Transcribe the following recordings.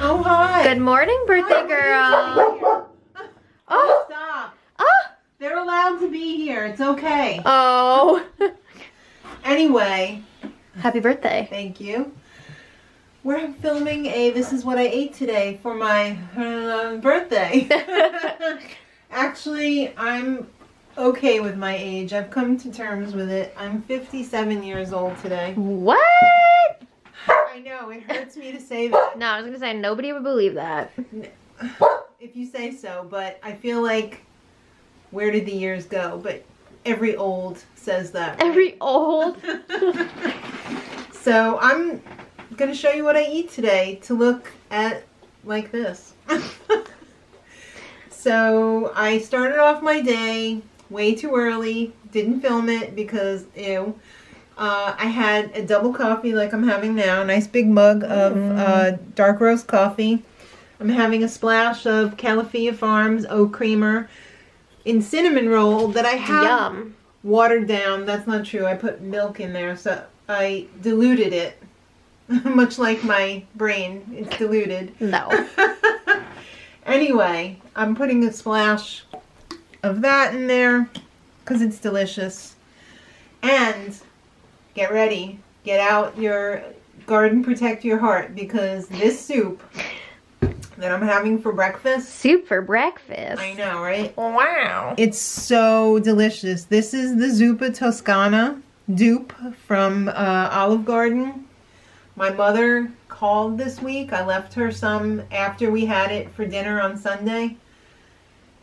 Oh, hi. Good morning, birthday girl. Oh, stop. Oh. They're allowed to be here. It's okay. Oh. Anyway. Happy birthday. Thank you. We're filming a This Is What I Ate Today for my birthday. Actually, I'm okay with my age. I've come to terms with it. I'm 57 years old today. What? I know, it hurts me to say that. No, I was going to say nobody would believe that. If you say so, but I feel like, where did the years go? But every old says that. Right? Every old. So I'm going to show you what I eat today to look at like this. So I started off my day way too early. Didn't film it because, ew. I had a double coffee like I'm having now. A nice big mug of dark roast coffee. I'm having a splash of Califia Farms oat creamer in cinnamon roll that I have watered down. That's not true. I put milk in there, so I diluted it. Much like my brain, it's diluted. No. Anyway, I'm putting a splash of that in there because it's delicious. And get ready. Get out your garden, protect your heart, because this soup that I'm having for breakfast. Soup for breakfast. I know, right? Wow. It's so delicious. This is the Zuppa Toscana dupe from Olive Garden. My mother called this week. I left her some after we had it for dinner on Sunday.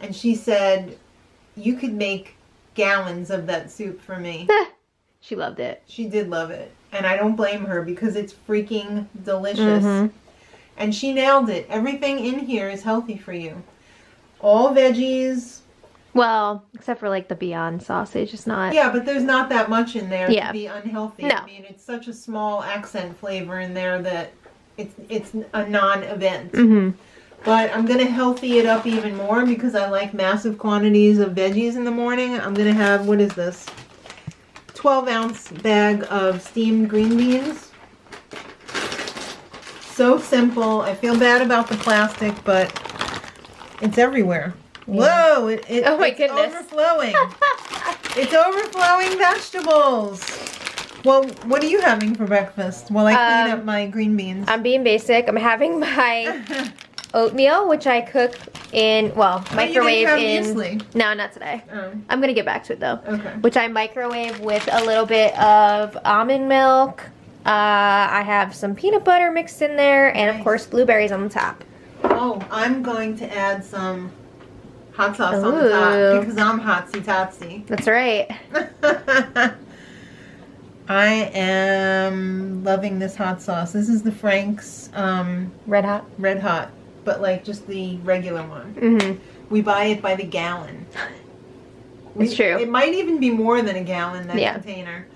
And she said, you could make gallons of that soup for me. She loved it. She did love it. And I don't blame her because it's freaking delicious. And she nailed it. Everything in here is healthy for you. All veggies. Well, except for like the Beyond sausage, it's not. Yeah, but there's not that much in there Yeah. to be unhealthy. No. I mean, it's such a small accent flavor in there that it's a non-event. But I'm going to healthy it up even more because I like massive quantities of veggies in the morning. I'm going to have, what is this? 12-ounce bag of steamed green beans. So simple. I feel bad about the plastic, but it's everywhere. Yeah. Whoa! Oh my it's goodness. Overflowing. It's overflowing vegetables. Well, what are you having for breakfast? While I clean up my green beans. I'm being basic. I'm having my oatmeal, which I cook in, well, microwave in. Muesli. No, not today. Oh. I'm gonna get back to it though. Okay. Which I microwave with a little bit of almond milk. I have some peanut butter mixed in there, and of course blueberries on the top. Oh, I'm going to add some hot sauce on the top because I'm hotsy-totsy. That's right. I am loving this hot sauce. This is the Frank's Red Hot. Red Hot, but like just the regular one. We buy it by the gallon. It's true. It might even be more than a gallon, that container.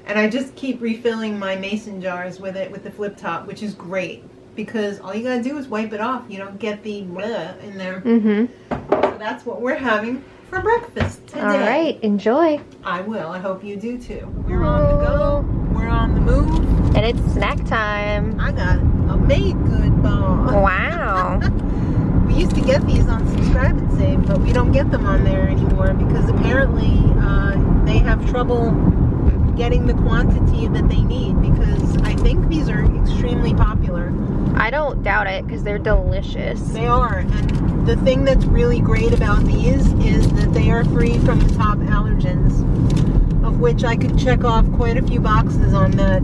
And I just keep refilling my mason jars with it with the flip top, which is great because all you gotta do is wipe it off. You don't get the bleh in there. So that's what we're having for breakfast today. All right, enjoy. I will. I hope you do too. We're on the go. We're on the move. And it's snack time. I got a made good bar. Wow. We used to get these on Subscribe and Save, but we don't get them on there anymore because apparently they have trouble getting the quantity that they need because I think these are extremely popular. I don't doubt it because they're delicious. They are, and the thing that's really great about these is that they are free from the top allergens, of which I could check off quite a few boxes on that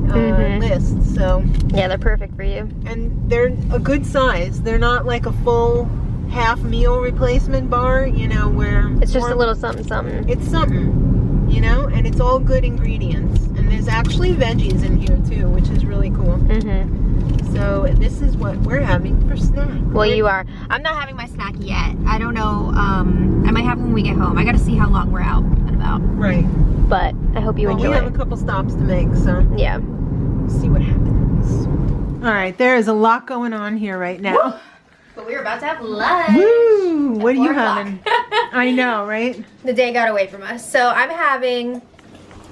list. So yeah, they're perfect for you. And they're a good size. They're not like a full half meal replacement bar, you know, where it's just a little something something. It's something, you know, and it's all good ingredients. And there's actually veggies in here too, which is really cool. So this is what we're having for snack. Well, you are. I'm not having my snack yet. I don't know. I might have when we get home. I got to see how long we're out and about. Right. But I hope you enjoy. We have a couple stops to make, so yeah. See what happens. All right, there is a lot going on here right now. But we're about to have lunch. Woo! What are you having? I know, right? The day got away from us. So I'm having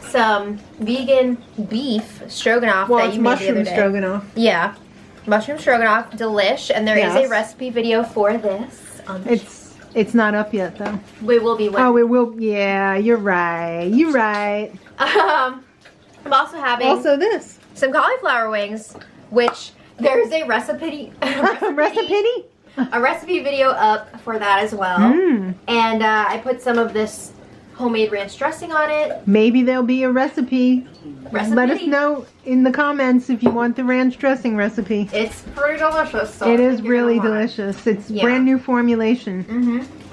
some vegan beef stroganoff that you made the other day. Stroganoff. Yeah. mushroom stroganoff, delish, and there is Yes. a recipe video for this. It's not up yet though. We will be. Oh, it will. Yeah, you're right. You're right. I'm also having this some cauliflower wings, which there's a recipe. A recipe video up for that as well. And I put some of this homemade ranch dressing on it. Maybe there'll be a recipe. Let us know in the comments if you want the ranch dressing recipe. It's pretty delicious. So It is really delicious. It's brand new formulation.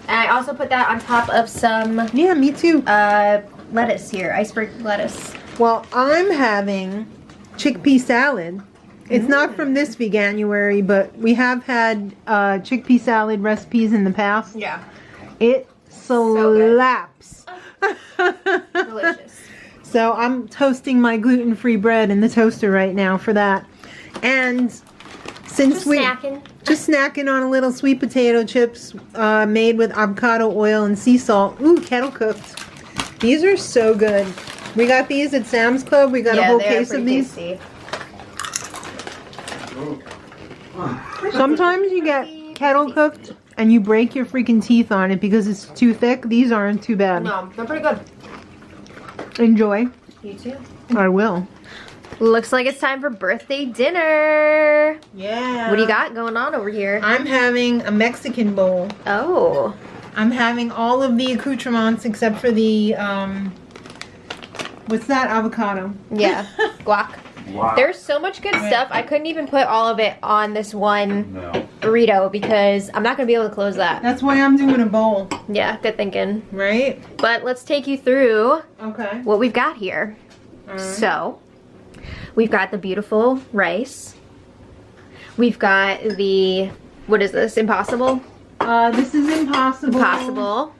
And I also put that on top of some Yeah, me too. lettuce here, iceberg lettuce. Well, I'm having chickpea salad. It's not from this Veganuary, but we have had chickpea salad recipes in the past. Yeah. It slaps. Delicious. So I'm toasting my gluten-free bread in the toaster right now for that. And since just snacking on a little sweet potato chips made with avocado oil and sea salt. Ooh, kettle cooked. These are so good. We got these at Sam's Club. We got a whole case of these. Tasty. Sometimes you get kettle cooked and you break your freaking teeth on it because it's too thick. These aren't too bad. No, they're pretty good. Enjoy. You too. I will. Looks like it's time for birthday dinner. Yeah. What do you got going on over here? I'm having a Mexican bowl. Oh. I'm having all of the accoutrements except for the, what's that? Avocado. Yeah. Guac. Wow. There's so much good stuff. I couldn't even put all of it on this one burrito because I'm not going to be able to close that. That's why I'm doing a bowl. Yeah, good thinking. Right? But let's take you through Okay. what we've got here. So, we've got the beautiful rice. We've got the, what is this, Impossible? This is Impossible. Impossible.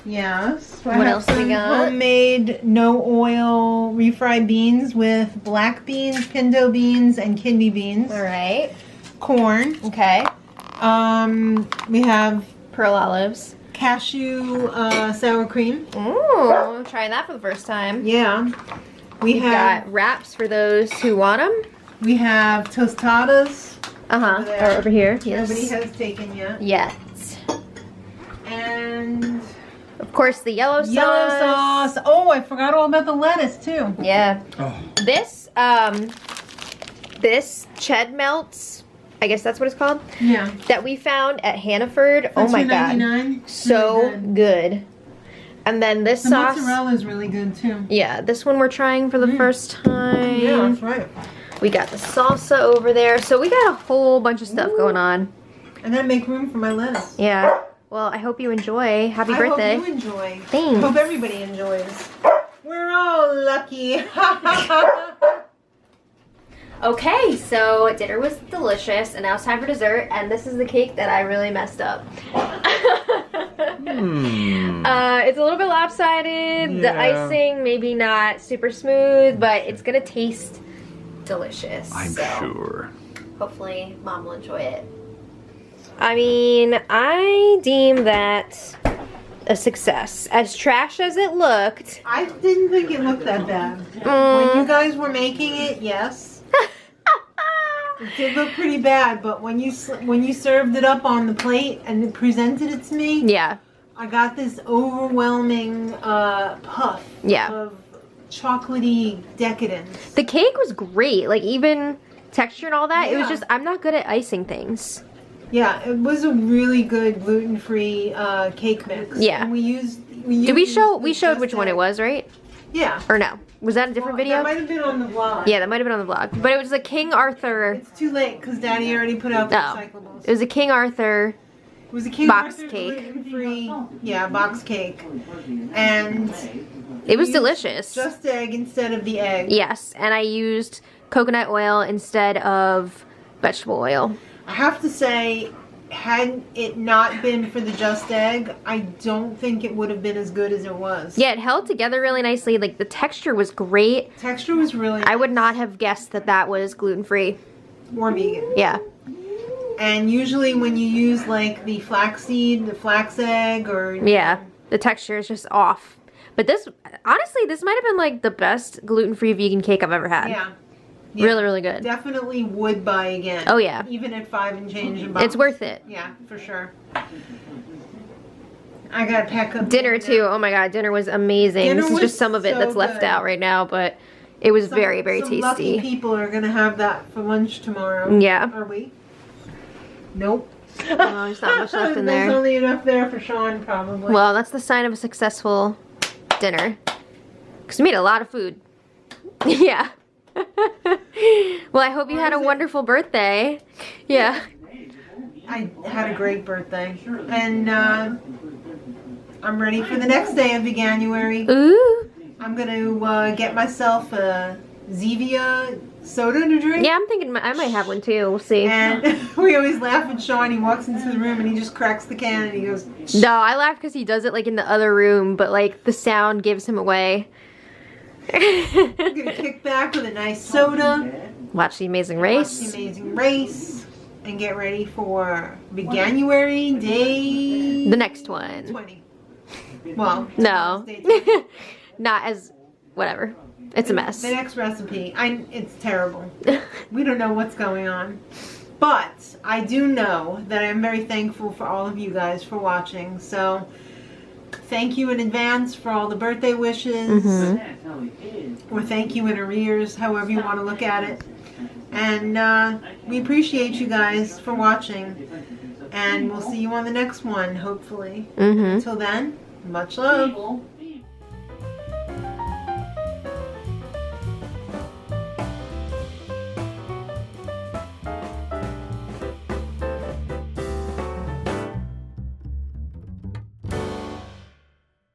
Yes. What else do we got? Homemade, no oil, refried beans with black beans, pinto beans, and kidney beans. All right. Corn. Okay. We have Pearl olives. cashew sour cream. Ooh, I'm trying that for the first time. Yeah. We've got wraps for those who want them. We have tostadas. Or over here. Yes. Nobody has taken yet. Yes. And Of course, the yellow sauce. yellow sauce. Oh, I forgot all about the lettuce too. Yeah. Oh. This, this ched melts, I guess that's what it's called, Yeah. that we found at Hannaford. Oh my god. $2.99. So Really good. And then this The sauce. mozzarella is really good too. Yeah, this one we're trying for the first time. Yeah, that's right. We got the salsa over there. So we got a whole bunch of stuff going on. I gotta make room for my lettuce. Yeah. Well, I hope you enjoy. Happy birthday. I hope you enjoy. Thanks. Hope everybody enjoys. We're all lucky. Okay, so dinner was delicious, and now it's time for dessert, and this is the cake that I really messed up. It's a little bit lopsided. The Yeah. icing maybe not super smooth, but it's gonna taste delicious. I'm so sure. hopefully Mom will enjoy it. I mean, I deem that a success. As trash as it looked. I didn't think it looked that bad. Mm. When you guys were making it, yes. It did look pretty bad, but when you served it up on the plate and presented it to me, Yeah. I got this overwhelming puff Yeah. of chocolatey decadence. The cake was great. Like, even texture and all that. It was Yeah. just, I'm not good at icing things. Yeah, it was a really good gluten-free cake mix. Yeah. And we Did we show? We showed which one it was, right? Yeah. Or no? Was that a different video? That might have been on the vlog. Yeah, that might have been on the vlog. But it was a King Arthur. It's too late because Daddy already put out the No. recyclables. It was a King Arthur. It was a King box Arthur cake. gluten-free, box cake, and It was used delicious. Just egg instead of the egg. Yes, and I used coconut oil instead of vegetable oil. I have to say, had it not been for the just egg, I don't think it would have been as good as it was. Yeah, it held together really nicely. Like, the texture was great. Texture was really I would not have guessed that that was gluten-free. more vegan. Yeah. And usually when you use like the flaxseed, the flax egg, or Yeah, the texture is just off. But this, honestly, this might have been like the best gluten-free vegan cake I've ever had. yeah, Yeah. Really, really good. Definitely would buy again. Oh yeah. Even at $5 and change a box. It's worth it. Yeah, for sure. I gotta pack up Dinner too. Oh my god, dinner was amazing. This is just some of it so that's left good. out right now, but it was very, very some tasty. Lucky people are gonna have that for lunch tomorrow. Yeah. Are we? Nope. Oh, there's not much left in There's there. only enough there for Sean, probably. Well, that's the sign of a successful dinner. Because we made a lot of food. Yeah. Well, I hope you had a wonderful birthday. Yeah. I had a great birthday. And I'm ready for the next day of Veganuary. Ooh. I'm going to get myself a Zevia soda to drink. Yeah, I'm thinking I might have one too. We'll see. And we always laugh at Sean. He walks into the room and he just cracks the can and he goes, No, I laugh because he does it like in the other room, but like the sound gives him away. I'm going to kick back with a nice soda. Watch The Amazing Watch Race. The Amazing Race. And get ready for Veganuary day... The next one. 20. Well, No. day 20. Not as... whatever. It's a mess. The next recipe, it's terrible. We don't know what's going on. But I do know that I'm very thankful for all of you guys for watching. So thank you in advance for all the birthday wishes. Or thank you in arrears, however you want to look at it. And we appreciate you guys for watching. And we'll see you on the next one, hopefully. Until then, much love.